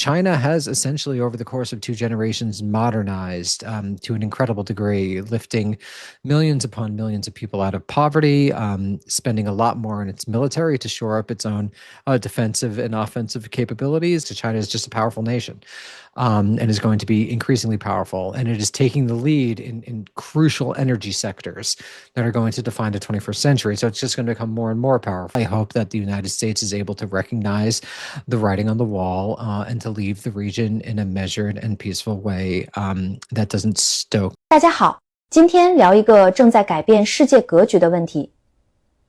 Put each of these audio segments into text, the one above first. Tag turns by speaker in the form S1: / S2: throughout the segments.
S1: China has essentially, over the course of 2 generations, modernized to an incredible degree, lifting millions upon millions of people out of poverty, spending a lot more on its military to shore up its own defensive and offensive capabilities. China is just a powerful nation. And is going to be increasingly powerful. And it is taking the lead in crucial energy sectors that are going to define the 21st century. So it's just going to become more and more powerful. I hope that the United States is able to recognize the writing on the wall and to leave the region in a measured and peaceful way that doesn't stoke.
S2: 大家好，今天聊一个正在改变世界格局的问题。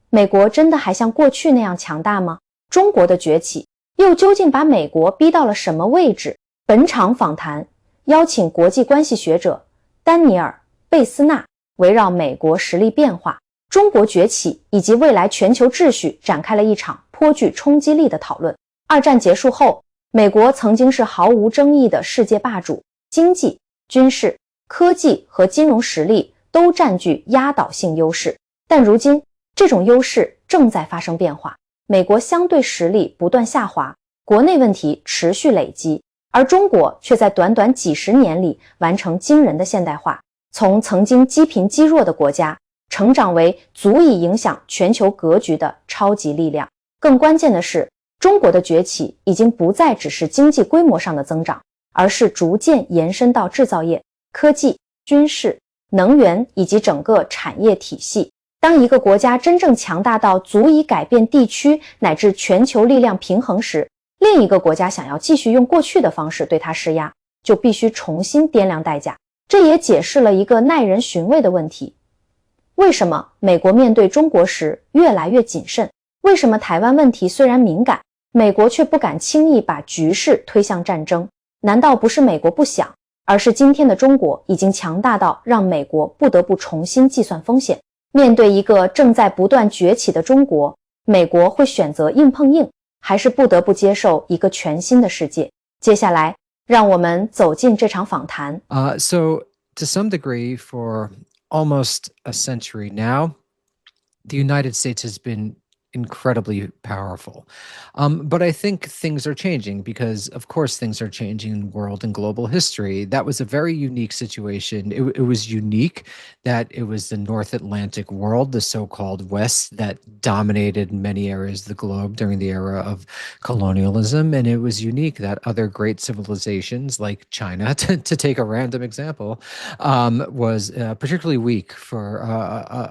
S2: 美国真的还像过去那样强大吗？中国的崛起又究竟把美国逼到了什么位置？本场访谈邀请国际关系学者丹尼尔、贝斯纳围绕美国实力变化、中国崛起以及未来全球秩序展开了一场颇具冲击力的讨论。二战结束后，美国曾经是毫无争议的世界霸主，经济、军事、科技和金融实力都占据压倒性优势。但如今，这种优势正在发生变化，美国相对实力不断下滑，国内问题持续累积。而中国却在短短几十年里完成惊人的现代化，从曾经积贫积弱的国家成长为足以影响全球格局的超级力量。更关键的是，中国的崛起已经不再只是经济规模上的增长，而是逐渐延伸到制造业、科技、军事、能源以及整个产业体系。当一个国家真正强大到足以改变地区乃至全球力量平衡时，另一个国家想要继续用过去的方式对它施压，就必须重新掂量代价。这也解释了一个耐人寻味的问题：为什么美国面对中国时越来越谨慎？为什么台湾问题虽然敏感，美国却不敢轻易把局势推向战争？难道不是美国不想，而是今天的中国已经强大到让美国不得不重新计算风险？面对一个正在不断崛起的中国，美国会选择硬碰硬，还是不得不接受一个全新的世界？接下来，让我们走进这场访谈。
S1: So to some degree, for almost a century now, the United States has been incredibly powerful. But I think things are changing because, of course, things are changing in world and global history. That was a very unique situation. It was unique that it was the North Atlantic world, the so-called West, that dominated many areas of the globe during the era of colonialism. And it was unique that other great civilizations like China, to take a random example, was particularly weak for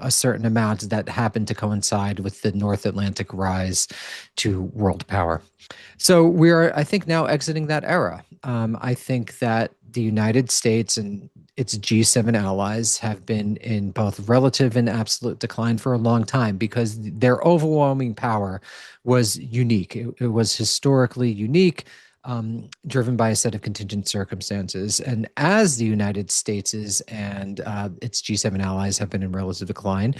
S1: a certain amount that happened to coincide with the North Atlantic rise to world power. So we are, I think, now exiting that era. I think that the United States and its G7 allies have been in both relative and absolute decline for a long time because their overwhelming power was unique. It was historically unique. Driven by a set of contingent circumstances. And as the United States and its G7 allies have been in relative decline,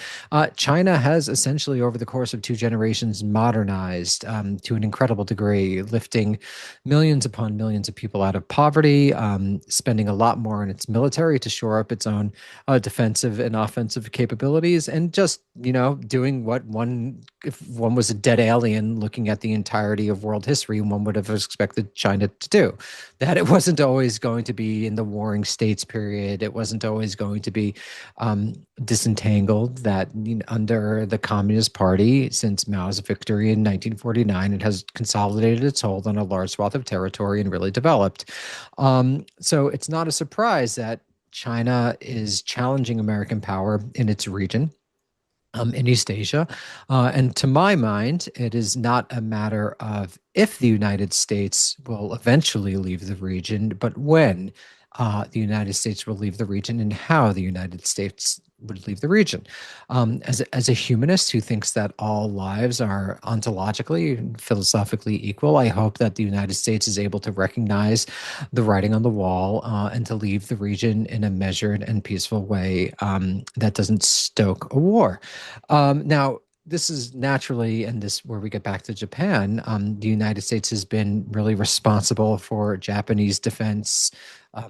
S1: China has essentially, over the course of 2 generations, modernized to an incredible degree, lifting millions upon millions of people out of poverty, spending a lot more on its military to shore up its own defensive and offensive capabilities, and just, doing what if one was a dead alien looking at the entirety of world history, one would have expected China to do. That it wasn't always going to be in the warring states period. It wasn't always going to be disentangled. That under the Communist Party, since Mao's victory in 1949, it has consolidated its hold on a large swath of territory and really developed. So it's not a surprise that China is challenging American power in its region. In East Asia. And to my mind, it is not a matter of if the United States will eventually leave the region, but when the United States will leave the region and how the United States would leave the region. As a humanist who thinks that all lives are ontologically and philosophically equal, I hope that the United States is able to recognize the writing on the wall and to leave the region in a measured and peaceful way that doesn't stoke a war. Now, this is naturally, and this where we get back to Japan. The United States has been really responsible for Japanese defense,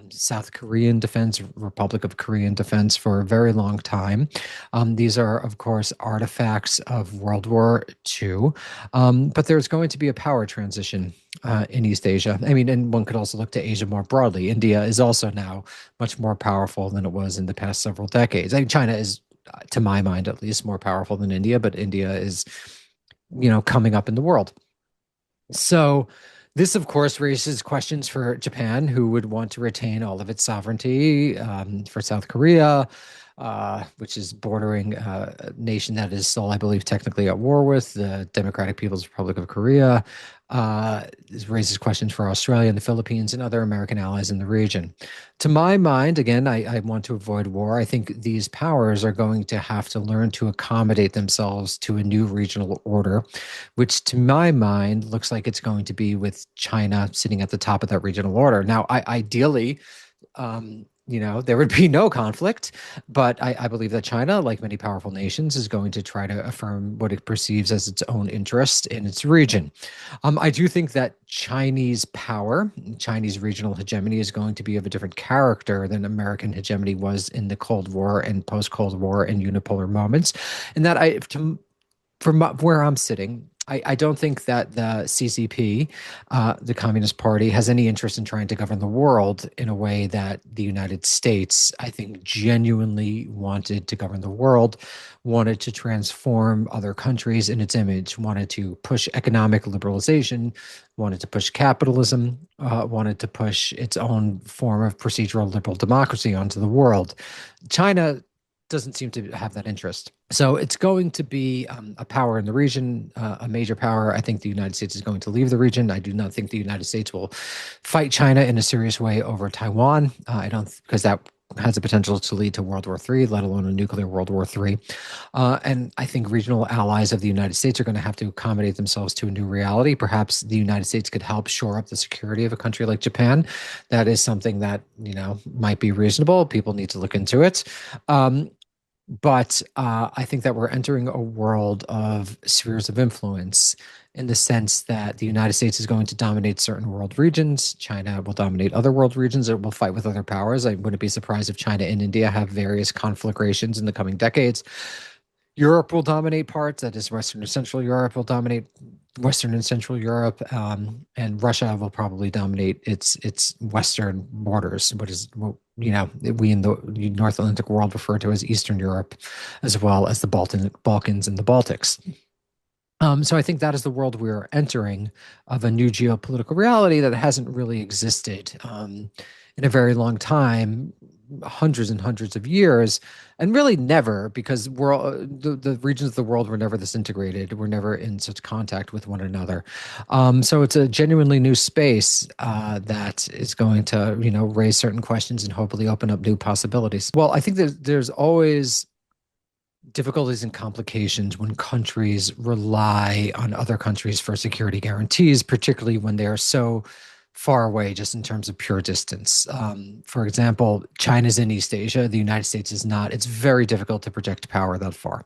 S1: South Korean defense, Republic of Korean defense for a very long time. These are, of course, artifacts of World War II, but there's going to be a power transition in East Asia. I mean, and one could also look to Asia more broadly. India is also now much more powerful than it was in the past several decades. I mean, China is, to my mind at least, more powerful than India, but India is, coming up in the world. So this, of course, raises questions for Japan, who would want to retain all of its sovereignty, for South Korea, which is bordering a nation that is still, I believe, technically at war with the Democratic People's Republic of Korea. This raises questions for Australia and the Philippines and other American allies in the region. To my mind, again, I want to avoid war. I think these powers are going to have to learn to accommodate themselves to a new regional order, which to my mind looks like it's going to be with China sitting at the top of that regional order. Now, ideally, there would be no conflict, but I believe that China, like many powerful nations, is going to try to affirm what it perceives as its own interest in its region. I do think that Chinese power, Chinese regional hegemony, is going to be of a different character than American hegemony was in the Cold War and post-Cold War and unipolar moments. And that from where I'm sitting, I don't think that the CCP, the Communist Party, has any interest in trying to govern the world in a way that the United States, I think, genuinely wanted to govern the world, wanted to transform other countries in its image, wanted to push economic liberalization, wanted to push capitalism, wanted to push its own form of procedural liberal democracy onto the world. China doesn't seem to have that interest. So it's going to be a power in the region, a major power. I think the United States is going to leave the region. I do not think the United States will fight China in a serious way over Taiwan. I don't, because that has the potential to lead to World War III, let alone a nuclear World War III. And I think regional allies of the United States are going to have to accommodate themselves to a new reality. Perhaps the United States could help shore up the security of a country like Japan. That is something that, might be reasonable. People need to look into it. But I think that we're entering a world of spheres of influence, in the sense that the United States is going to dominate certain world regions. China will dominate other world regions. It will fight with other powers. I wouldn't be surprised if China and India have various conflagrations in the coming decades. Europe will dominate parts, that is Western and Central Europe will dominate Western and Central Europe, and Russia will probably dominate its Western borders, what is, we in the North Atlantic world refer to as Eastern Europe, as well as the Balkans and the Baltics. So I think that is the world we're entering, of a new geopolitical reality that hasn't really existed in a very long time, hundreds and hundreds of years, and really never, because the regions of the world were never this integrated. We're never in such contact with one another. So it's a genuinely new space that is going to, raise certain questions and hopefully open up new possibilities. Well, I think there's always difficulties and complications when countries rely on other countries for security guarantees, particularly when they are so far away just in terms of pure distance. For example, China's in East Asia. The United States is not. It's very difficult to project power that far.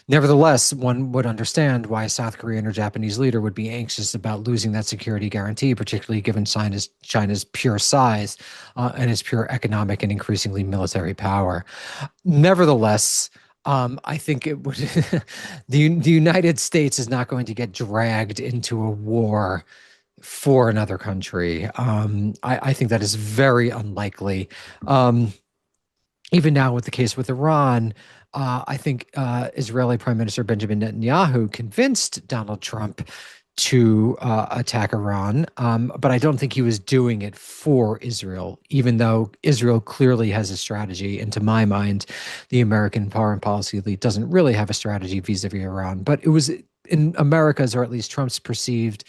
S1: Nevertheless, one would understand why a South Korean or Japanese leader would be anxious about losing that security guarantee, particularly given China's pure size and its pure economic and increasingly military power. Nevertheless, I think it would the United States is not going to get dragged into a war for another country. I think that is very unlikely. Even now with the case with Iran, I think Israeli Prime Minister Benjamin Netanyahu convinced Donald Trump to attack Iran, but I don't think he was doing it for Israel, even though Israel clearly has a strategy. And to my mind, the American foreign policy elite doesn't really have a strategy vis-a-vis Iran, but it was in America's, or at least Trump's perceived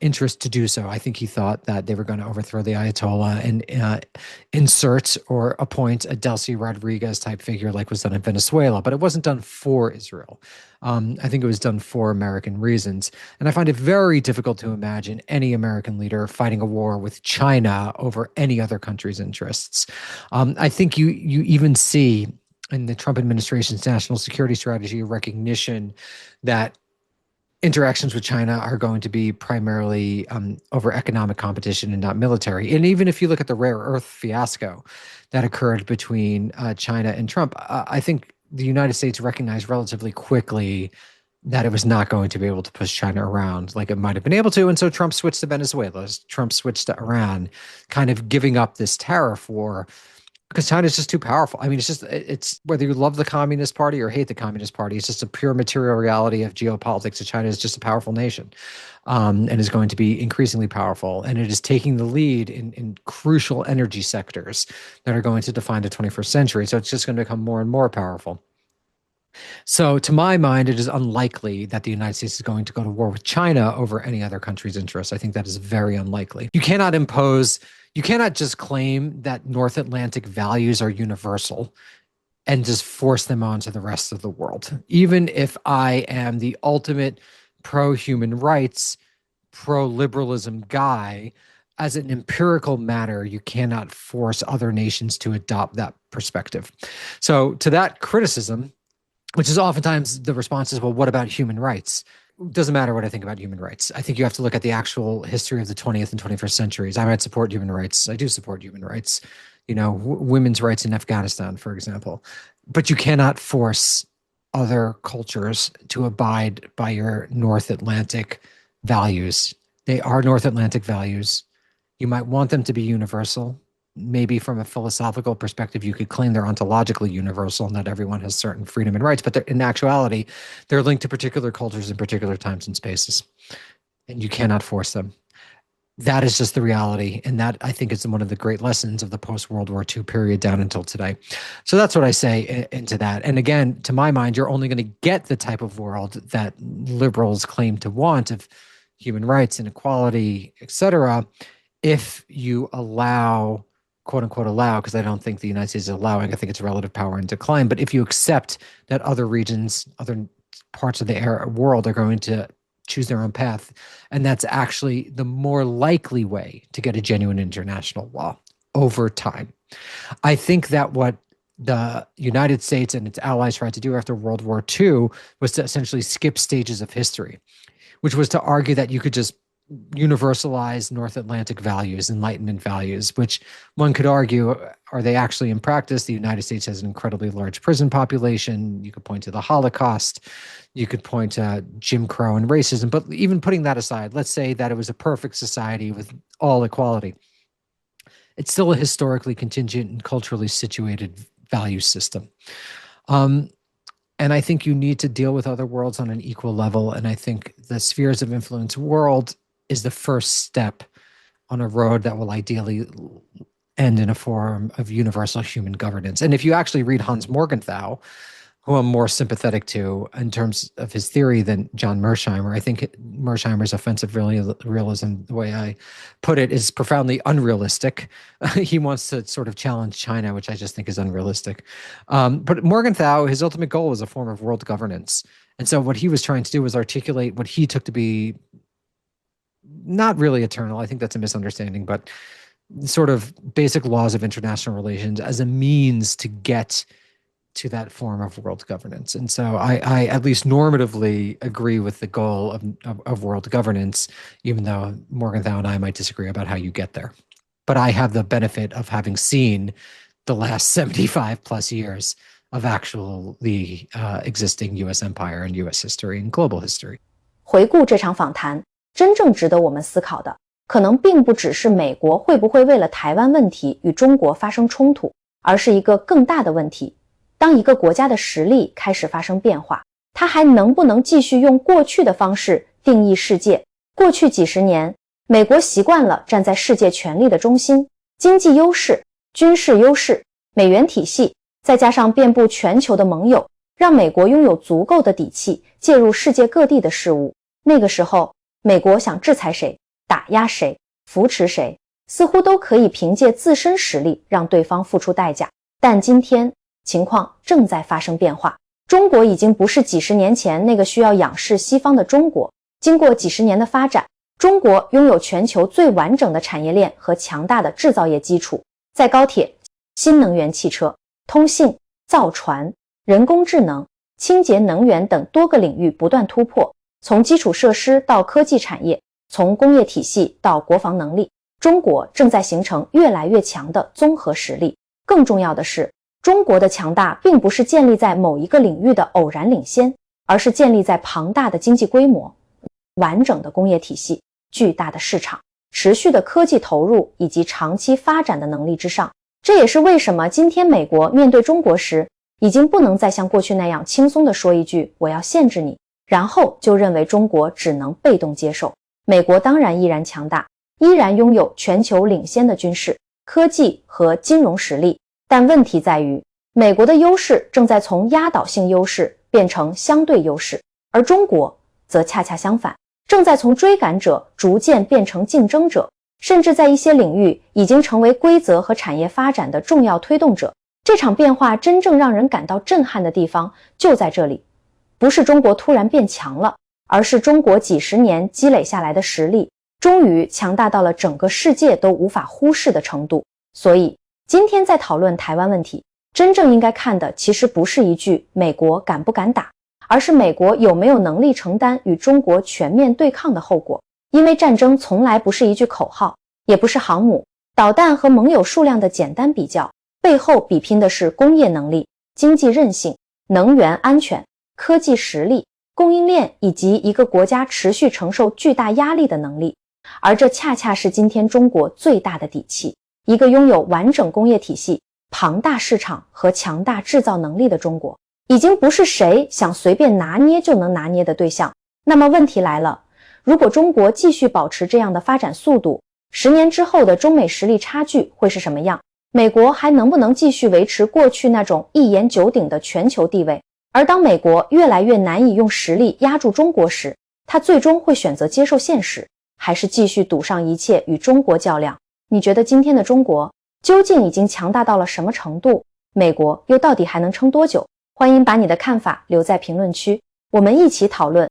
S1: interest to do so. I think he thought that they were going to overthrow the Ayatollah and insert or appoint a Delcy Rodriguez type figure like was done in Venezuela, but it wasn't done for Israel. I think it was done for American reasons. And I find it very difficult to imagine any American leader fighting a war with China over any other country's interests. I think you even see in the Trump administration's national security strategy, a recognition that interactions with China are going to be primarily over economic competition and not military. And even if you look at the rare earth fiasco that occurred between China and Trump, I think the United States recognized relatively quickly that it was not going to be able to push China around like it might have been able to. And so Trump switched to Venezuela, Trump switched to Iran, kind of giving up this tariff war because China is just too powerful. I mean, it's whether you love the Communist Party or hate the Communist Party, it's just a pure material reality of geopolitics that China is just a powerful nation and is going to be increasingly powerful. And it is taking the lead in crucial energy sectors that are going to define the 21st century. So it's just going to become more and more powerful. So to my mind, it is unlikely that the United States is going to go to war with China over any other country's interests. I think that is very unlikely. You cannot just claim that North Atlantic values are universal and just force them onto the rest of the world. Even if I am the ultimate pro-human rights, pro-liberalism guy, as an empirical matter, you cannot force other nations to adopt that perspective. So to that criticism, which is oftentimes the response is, well, what about human rights? It doesn't matter what I think about human rights. I think you have to look at the actual history of the 20th and 21st centuries. I might support human rights. I do support human rights, women's rights in Afghanistan, for example. But you cannot force other cultures to abide by your North Atlantic values. They are North Atlantic values. You might want them to be universal. Maybe from a philosophical perspective, you could claim they're ontologically universal and that everyone has certain freedom and rights, but in actuality, they're linked to particular cultures in particular times and spaces, and you cannot force them. That is just the reality, and that, I think, is one of the great lessons of the post-World War II period down until today. So that's what I say into that. And again, to my mind, you're only going to get the type of world that liberals claim to want of human rights and equality, et cetera, if you allow, quote unquote allow, because I don't think the United States is allowing, I think it's relative power in decline. But if you accept that other regions, other parts of the world are going to choose their own path, and that's actually the more likely way to get a genuine international law over time. I think that what the United States and its allies tried to do after World War II was to essentially skip stages of history, which was to argue that you could just universalize North Atlantic values, Enlightenment values, which one could argue, are they actually in practice? The United States has an incredibly large prison population. You could point to the Holocaust. You could point to Jim Crow and racism. But even putting that aside, let's say that it was a perfect society with all equality. It's still a historically contingent and culturally situated value system. And I think you need to deal with other worlds on an equal level. And I think the spheres of influence world is the first step on a road that will ideally end in a form of universal human governance. And if you actually read Hans Morgenthau, who I'm more sympathetic to in terms of his theory than John Mersheimer, I think Mersheimer's offensive realism, the way I put it, is profoundly unrealistic. He wants to sort of challenge China, which I just think is unrealistic. But Morgenthau, his ultimate goal was a form of world governance. And so what he was trying to do was articulate what he took to be not really eternal, I think that's a misunderstanding, but sort of basic laws of international relations as a means to get to that form of world governance. And so I at least normatively agree with the goal of world governance, even though Morgenthau and I might disagree about how you get there. But I have the benefit of having seen the last 75 plus years of actually existing U.S. empire and U.S. history and global history.
S2: 回顾这场访谈，真正值得我们思考的，可能并不只是美国会不会为了台湾问题与中国发生冲突，而是一个更大的问题。当一个国家的实力开始发生变化，它还能不能继续用过去的方式定义世界？过去几十年，美国习惯了站在世界权力的中心，经济优势、军事优势、美元体系，再加上遍布全球的盟友，让美国拥有足够的底气介入世界各地的事务。那个时候，美国想制裁谁、打压谁、扶持谁，似乎都可以凭借自身实力让对方付出代价。但今天情况正在发生变化，中国已经不是几十年前那个需要仰视西方的中国。经过几十年的发展，中国拥有全球最完整的产业链和强大的制造业基础，在高铁、新能源汽车、通信、造船、人工智能、清洁能源等多个领域不断突破，从基础设施到科技产业，从工业体系到国防能力，中国正在形成越来越强的综合实力。更重要的是，中国的强大并不是建立在某一个领域的偶然领先，而是建立在庞大的经济规模、完整的工业体系、巨大的市场、持续的科技投入以及长期发展的能力之上。这也是为什么今天美国面对中国时，已经不能再像过去那样轻松地说一句我要限制你，然后就认为中国只能被动接受。美国当然依然强大，依然拥有全球领先的军事、科技和金融实力，但问题在于，美国的优势正在从压倒性优势变成相对优势，而中国则恰恰相反，正在从追赶者逐渐变成竞争者，甚至在一些领域已经成为规则和产业发展的重要推动者。这场变化真正让人感到震撼的地方就在这里，不是中国突然变强了，而是中国几十年积累下来的实力终于强大到了整个世界都无法忽视的程度。所以今天在讨论台湾问题，真正应该看的其实不是一句美国敢不敢打，而是美国有没有能力承担与中国全面对抗的后果。因为战争从来不是一句口号，也不是航母、导弹和盟友数量的简单比较，背后比拼的是工业能力、经济韧性、能源安全、科技实力、供应链以及一个国家持续承受巨大压力的能力。而这恰恰是今天中国最大的底气，一个拥有完整工业体系、庞大市场和强大制造能力的中国，已经不是谁想随便拿捏就能拿捏的对象。那么问题来了，如果中国继续保持这样的发展速度，10年之后的中美实力差距会是什么样？美国还能不能继续维持过去那种一言九鼎的全球地位？而当美国越来越难以用实力压住中国时，他最终会选择接受现实，还是继续赌上一切与中国较量？你觉得今天的中国究竟已经强大到了什么程度？美国又到底还能撑多久？欢迎把你的看法留在评论区，我们一起讨论